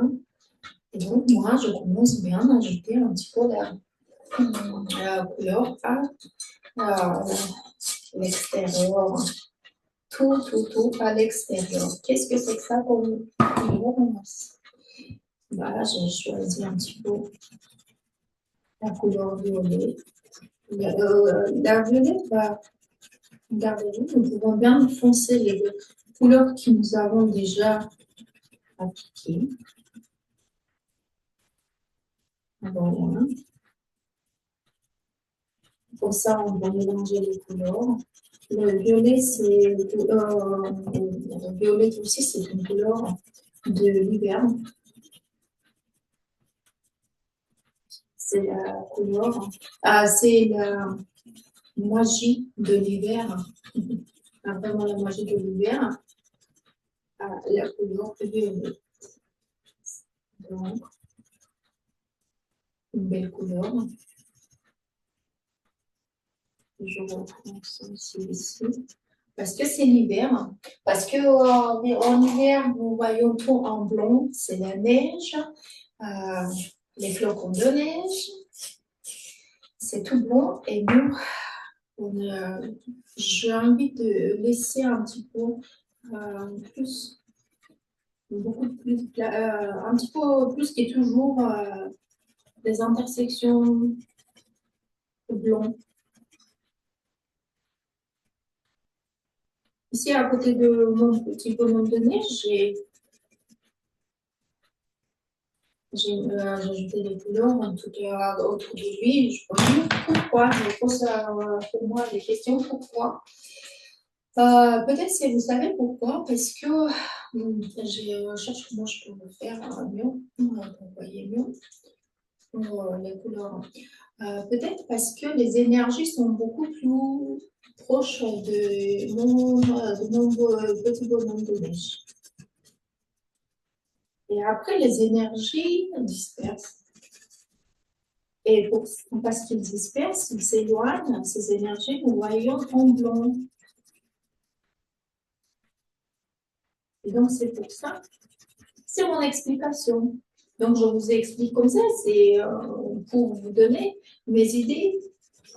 Et donc, moi, je commence bien à ajouter un petit peu la couleur à l'extérieur. Tout à l'extérieur. Qu'est-ce que c'est que ça comme couleur? Voilà, j'ai choisi un petit peu la couleur violet. La violette va garder. Nous pouvons bien foncer les deux couleurs que nous avons déjà appliquées. Voilà. Pour ça, on va mélanger les couleurs. Le violet, le violet aussi, c'est une couleur de l'hiver. C'est la couleur, c'est la magie de l'hiver. Vraiment la magie de l'hiver. La couleur violette. Donc, une belle couleur. Je reprends ça ici. Parce que c'est l'hiver. Parce que en hiver, nous voyons tout en blanc. C'est la neige, les flocons de neige. C'est tout blanc. Et nous, j'ai envie de laisser un petit peu plus, beaucoup plus, un petit peu plus qui est toujours des intersections blancs. Ici, à côté de mon petit bonhomme de neige, j'ai ajouté des couleurs autour de lui. Je me demande pourquoi. Je pose pour moi des questions. Pourquoi? Peut-être si vous savez pourquoi, parce que je cherche comment je peux le faire mieux, pour voyez mieux pour les couleurs. Peut-être parce que les énergies sont beaucoup plus proches de mon petit bonhomme de neige. Et après, les énergies dispersent. Et parce qu'ils dispersent, ils s'éloignent, ces énergies, nous voyons en blanc. Et donc, c'est pour ça. C'est mon explication. Donc, je vous explique comme ça, c'est pour vous donner mes idées,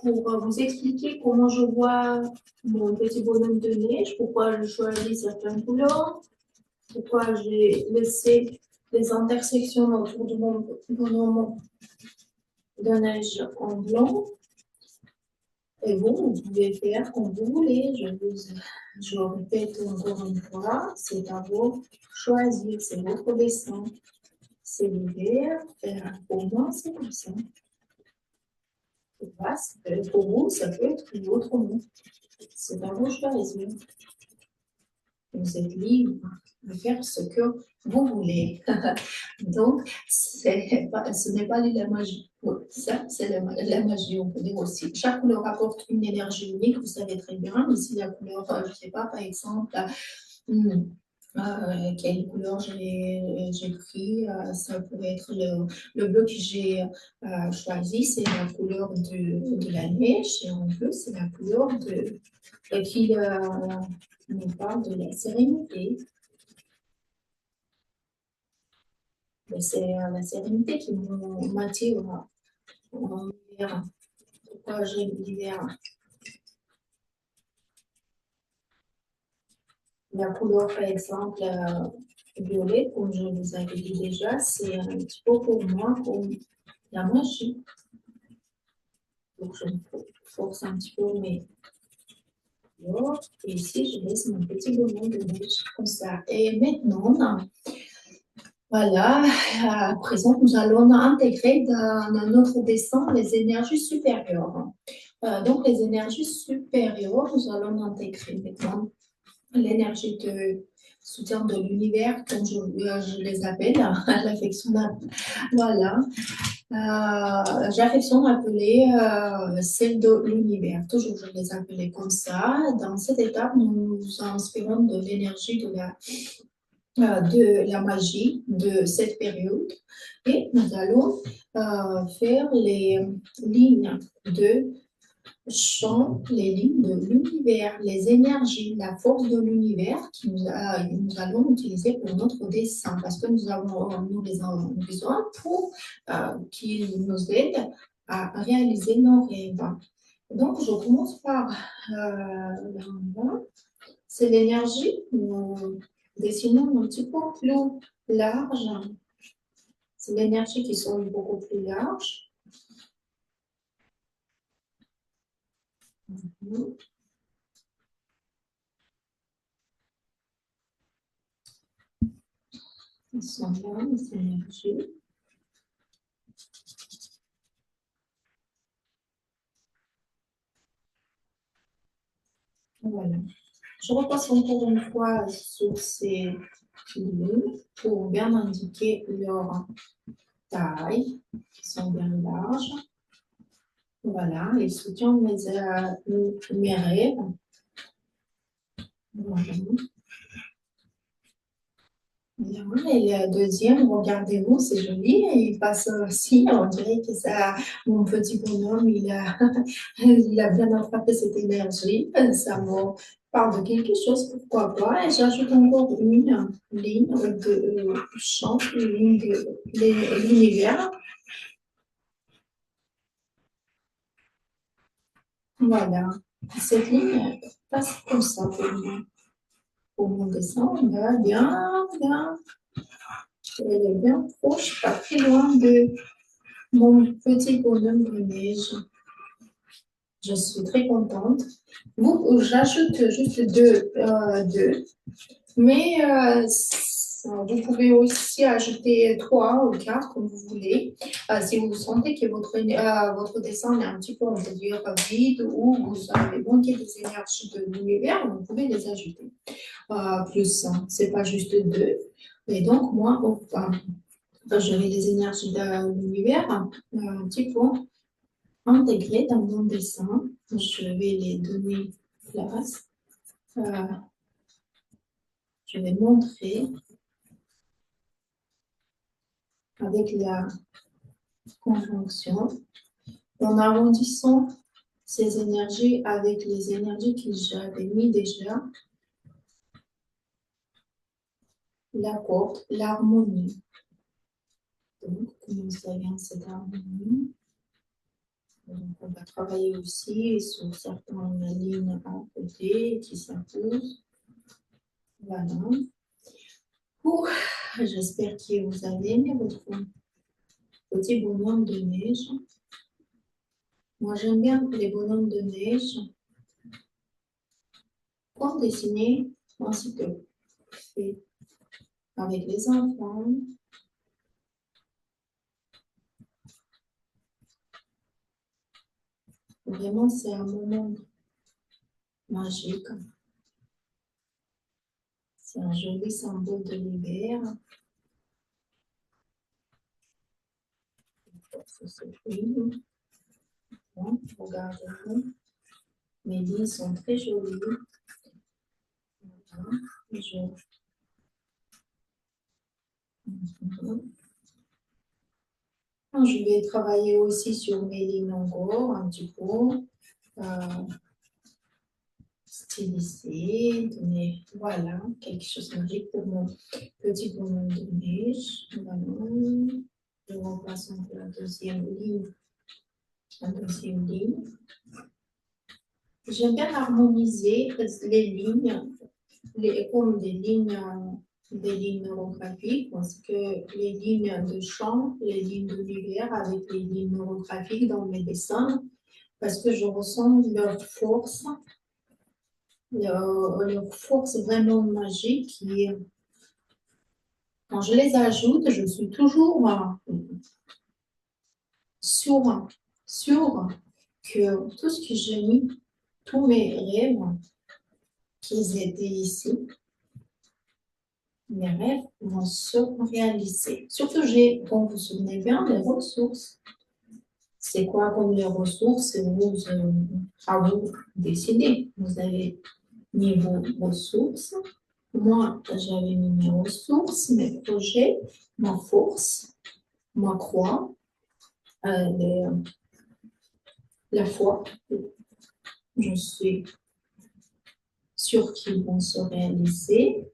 pour vous expliquer comment je vois mon petit bonhomme de neige, pourquoi je choisis certaines couleurs, pourquoi j'ai laissé des intersections autour de mon bonhomme de neige en blanc. Et vous pouvez faire comme vous voulez. Je répète encore une fois, c'est à vous choisir, c'est votre dessin. C'est l'hiver, pour moi, c'est comme ça. Pour vous, ça peut être autrement. C'est à vous choisir. Vous êtes libre de faire ce que vous voulez. Donc, ce n'est pas de la magie. Ça, c'est la magie, on peut dire aussi. Chaque couleur apporte une énergie unique, vous savez très bien. Ici, la couleur, je ne sais pas, par exemple, quelle couleur j'ai pris, ça pourrait être le bleu que j'ai choisi, c'est la couleur de la neige, et en plus, c'est la couleur qui nous parle de la sérénité. C'est la sérénité qui m'attire en hiver. Pourquoi j'aime l'hiver? La couleur, par exemple, violet, comme je vous avais dit déjà, c'est un petit peu pour moi comme la magie. Donc, je me force un petit peu mes couleurs. Et ici, je laisse mon petit bonhomme de neige comme ça. Et maintenant, voilà, à présent, nous allons intégrer dans notre dessin les énergies supérieures. Donc, les énergies supérieures, nous allons intégrer maintenant l'énergie de soutien de l'univers, comme je les appelle, l'affection. Voilà. J'affectionne appeler celle de l'univers. Toujours, je les appelle comme ça. Dans cette étape, nous nous inspirons de l'énergie de la magie de cette période et nous allons faire les lignes de champ, les lignes de l'univers, les énergies, la force de l'univers que nous allons utiliser pour notre dessin parce que nous les avons besoin pour qu'ils nous aident à réaliser nos rêves. Donc, je commence par c'est l'énergie. Nous dessinons un petit peu plus large. C'est l'énergie qui sont beaucoup plus larges. Ils sont là, les énergies. Voilà. Je repasse encore une fois sur ces lignes pour bien indiquer leur taille, qui sont bien larges. Voilà, et soutient mes rêves. Voilà. Bien, et le deuxième, regardez-vous, c'est joli, il passe aussi, on dirait que ça, mon petit bonhomme, il a bien attrapé cette énergie, ça me parle de quelque chose, pourquoi pas, et j'ajoute encore une ligne de chant, une ligne de l'univers, voilà, cette ligne passe comme ça pour mon dessin, on va bien, elle est bien proche, pas très loin de mon petit bonhomme de neige. Je suis très contente. J'ajoute juste deux, mais vous pouvez aussi ajouter trois ou quatre comme vous voulez. Si vous sentez que votre dessin est un petit peu, on peut dire, vide ou vous avez manqué des énergies de l'univers, vous pouvez les ajouter. Plus, c'est pas juste deux. Et donc, moi, je vais les énergies de l'univers un petit peu intégrées dans mon dessin. Je vais les donner place. Je vais montrer avec la conjonction en arrondissant ces énergies avec les énergies que j'avais mis déjà, l'accord, l'harmonie. Donc, comment ça vient cette harmonie? Donc, on va travailler aussi sur certaines lignes à côté qui s'imposent. Voilà. J'espère que vous avez aimé votre petit bonhomme de neige. Moi, j'aime bien les bonhommes de neige pour dessiner ainsi que avec les enfants. Vraiment, c'est un moment magique. C'est un joli symbole de l'hiver. Regardez, mes lignes sont très jolies. Voilà. Je vais travailler aussi sur mes lignes en gros, un petit peu. Styliser, donner, voilà, quelque chose de magique pour mon petit bonhomme de neige. Voilà. Je repasse encore la deuxième ligne. La deuxième ligne. J'aime bien harmoniser les lignes, comme des lignes neurographiques, parce que les lignes de champ, les lignes de l'univers avec les lignes neurographiques dans mes dessins, parce que je ressens leur force vraiment magique qui, quand je les ajoute, je suis toujours sûre que tout ce que j'ai mis, tous mes rêves, qu'ils étaient ici, mes rêves vont se réaliser. Surtout, comme vous vous souvenez bien, les ressources. C'est quoi comme les ressources? À vous décider. Vous avez mis vos ressources. Moi, j'avais mis mes ressources, mes projets, ma force, ma croix, la foi. Je suis sûre qu'ils vont se réaliser.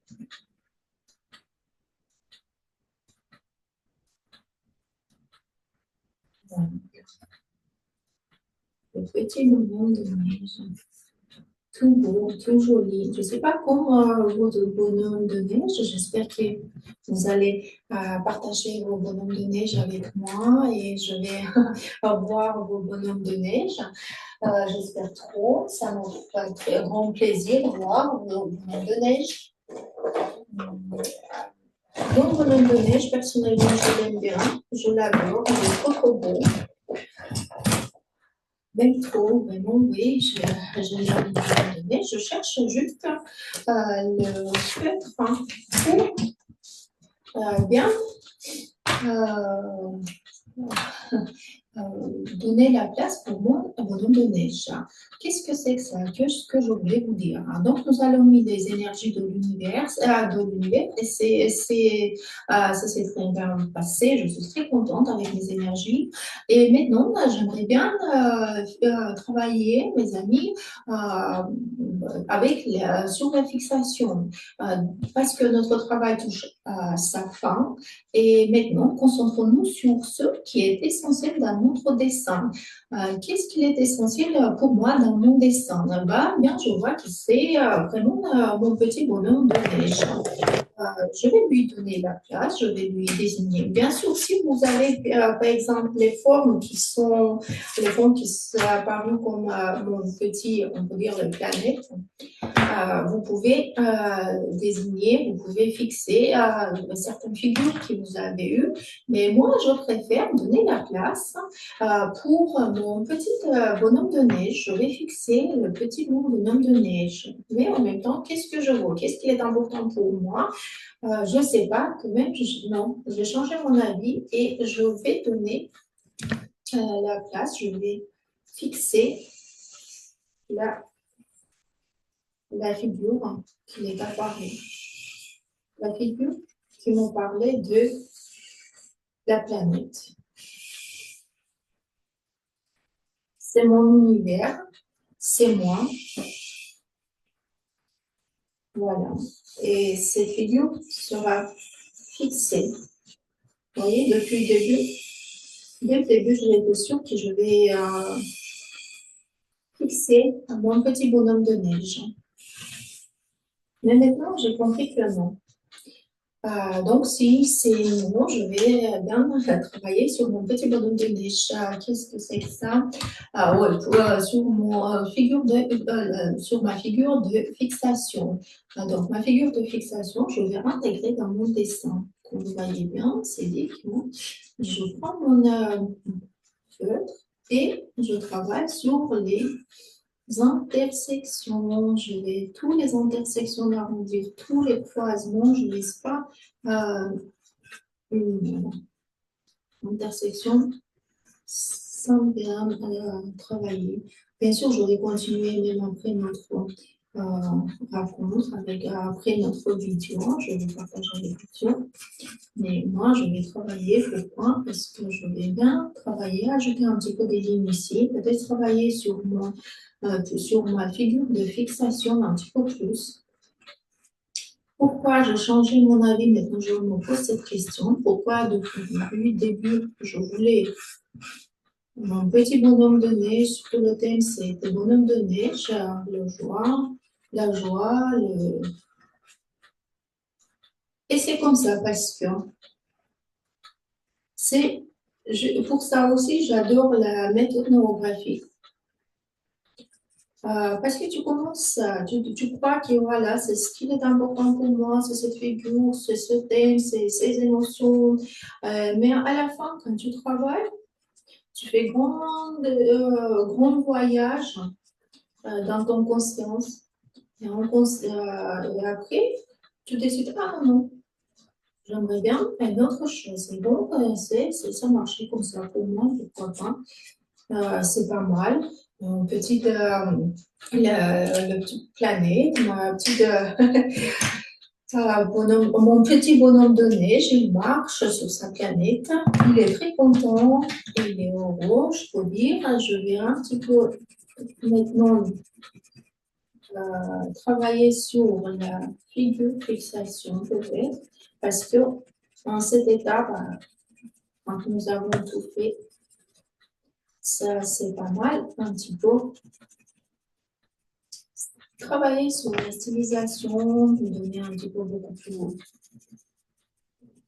Voilà. Le petit moment de neige. tout beau, tout joli. Je ne sais pas comment votre bonhomme de neige. J'espère que vous allez partager vos bonhommes de neige avec moi et je vais voir vos bonhommes de neige. J'espère trop. Ça me fait un très grand plaisir de voir vos bonhommes de neige. Mon bonhomme de neige, personnellement, je l'aime bien. Je l'adore. Il est trop, trop beau. Même trop, vraiment, oui, je l'ai abandonné. Je cherche juste le feutre pour bien donner la place pour moi à bonhomme de neige. Qu'est-ce que c'est que ça? Qu'est-ce que je voulais vous dire? Donc, nous allons mis les énergies de l'univers, et ça s'est très bien passé. Je suis très contente avec mes énergies. Et maintenant, j'aimerais bien travailler, mes amis, sur la fixation, parce que notre travail touche à sa fin. Et maintenant, concentrons-nous sur ce qui est essentiel dans notre dessin. Qu'est-ce qui est essentiel pour moi dans mon dessin? Bien, je vois que c'est vraiment mon petit bonhomme de neige. Je vais lui donner la place, je vais lui désigner. Bien sûr, si vous avez, par exemple, les formes qui apparues comme mon petit, on peut dire, la planète, vous pouvez désigner, vous pouvez fixer certaines figures que vous avez eues, mais moi, je préfère donner la place pour mon petit bonhomme de neige. Je vais fixer le petit bonhomme de neige. Mais en même temps, qu'est-ce que je vois? Qu'est-ce qui est important pour moi? Je ne sais pas, quand même, non, je vais changer mon avis et je vais donner la place, je vais fixer la figure qui est apparue. La figure qui m'ont parlé de la planète. C'est mon univers, c'est moi. Voilà. Et cette figure sera fixée. Vous voyez, depuis le début, dès le début, j'étais sûre que je vais fixer mon petit bonhomme de neige. Mais maintenant, j'ai compris que non. Donc, si c'est non, je vais bien travailler sur mon petit bonhomme de neige. Qu'est-ce que c'est que ça? Ouais, sur ma figure de fixation. Donc, ma figure de fixation, je vais intégrer dans mon dessin. Comme vous voyez bien, c'est évident. Je prends mon feutre et je travaille sur les intersections, je vais tous les intersections arrondir, tous les croisements, je ne laisse pas une intersection sans bien travailler. Bien sûr, je vais continuer même après notre rencontre, après notre vidéo, je vais partager les vidéos. Mais moi, je vais travailler, pourquoi? Parce que je vais bien travailler, ajouter un petit peu des lignes ici, peut-être travailler sur ma figure de fixation un petit peu plus. Pourquoi j'ai changé mon avis? Maintenant, je me pose cette question. Pourquoi depuis le début, je voulais mon petit bonhomme de neige, tout le thème, c'est le bonhomme de neige, la joie, Et c'est comme ça parce que pour ça aussi, j'adore la méthode neurographique. Parce que tu commences, tu crois que voilà, c'est ce qui est important pour moi, c'est cette figure, c'est ce thème, c'est ces émotions. Mais à la fin, quand tu travailles, tu fais grand voyage dans ton conscience. Et après, tu décides, ah non, j'aimerais bien une autre chose. C'est bon, ça marchait comme ça pour moi, pourquoi pas. C'est pas mal. Mon petite planète, mon petit bonhomme de neige, il marche sur sa planète. Il est très content, il est heureux, je peux dire. Je vais un petit peu maintenant travailler sur la figure fixation peut-être, parce que en cette étape, quand nous avons tout fait, ça c'est pas mal, un petit peu. travailler sur la stylisation, lui donner un petit peu beaucoup plus,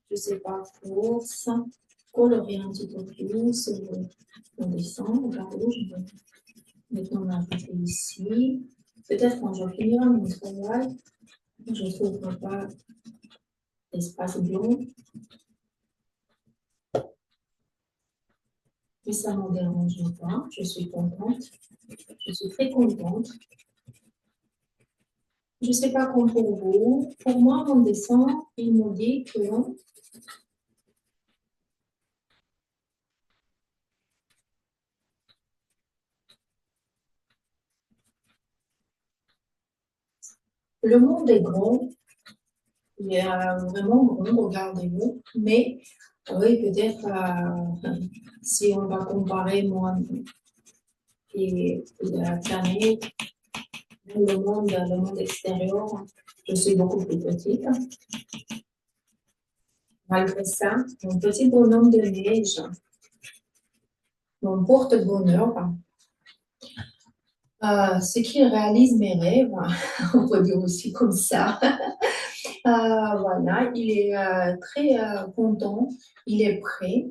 je sais pas, force, colorer un petit peu plus, on descend, regardez, je vais maintenant m'appliquer ici. Peut-être quand je finirai mon travail, je ne trouverai pas d'espace blanc, mais ça ne me dérange pas, je suis contente, je suis très contente. Je ne sais pas comme pour vous, pour moi, mon dessin, il me dit que le monde est grand, il est vraiment grand, regardez-vous, mais oui, peut-être si on va comparer moi et la planète, le monde extérieur, je suis beaucoup plus petite. Malgré ça, mon petit bonhomme de neige, mon porte-bonheur, ce qui réalise mes rêves, on peut dire aussi comme ça. Voilà, il est très content, il est prêt.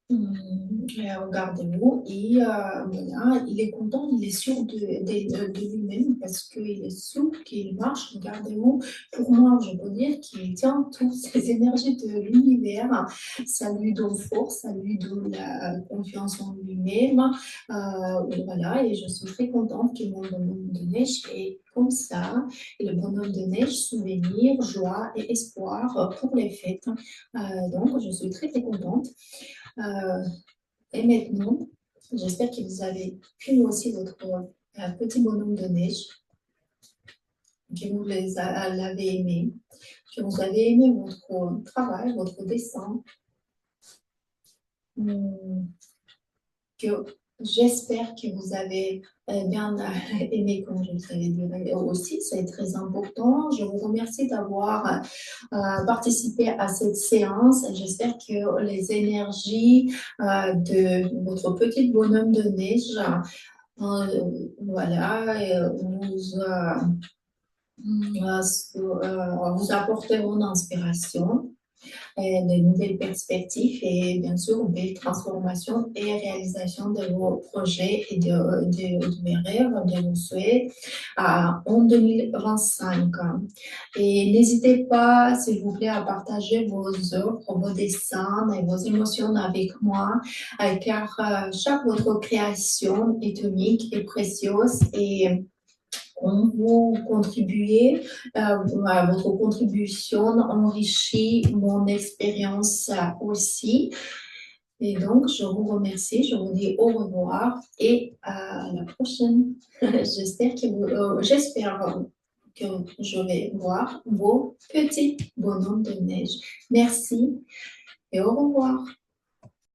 Regardez-vous, et voilà, il est content, il est sûr de lui-même parce qu'il est sûr qu'il marche. Regardez-vous, pour moi, je peux dire qu'il tient toutes ces énergies de l'univers. Ça lui donne force, ça lui donne la confiance en lui-même. Voilà, et je suis très contente que mon bonhomme de neige est comme ça. Et le bonhomme de neige, souvenir, joie et espoir pour les fêtes. Donc, je suis très, très contente. Euh, et maintenant, j'espère que vous avez pu aussi votre petit bonhomme de neige, que vous l'avez aimé, que vous avez aimé votre travail, votre dessin, que j'espère que vous avez bien aimé, comme je vous avais dit aussi, c'est très important. Je vous remercie d'avoir participé à cette séance. J'espère que les énergies de votre petit bonhomme de neige, voilà, vous apporteront d'inspiration de nouvelles perspectives et bien sûr une belle transformation et réalisation de vos projets et de mes rêves, de vos souhaits en 2025. Et n'hésitez pas, s'il vous plaît, à partager vos œuvres, vos dessins et vos émotions avec moi, car chaque votre création est unique et précieuse et quand vous contribuez, votre contribution enrichit mon expérience aussi. Et donc, je vous remercie, je vous dis au revoir et à la prochaine. J'espère que je vais voir vos petits bonhommes de neige. Merci et au revoir.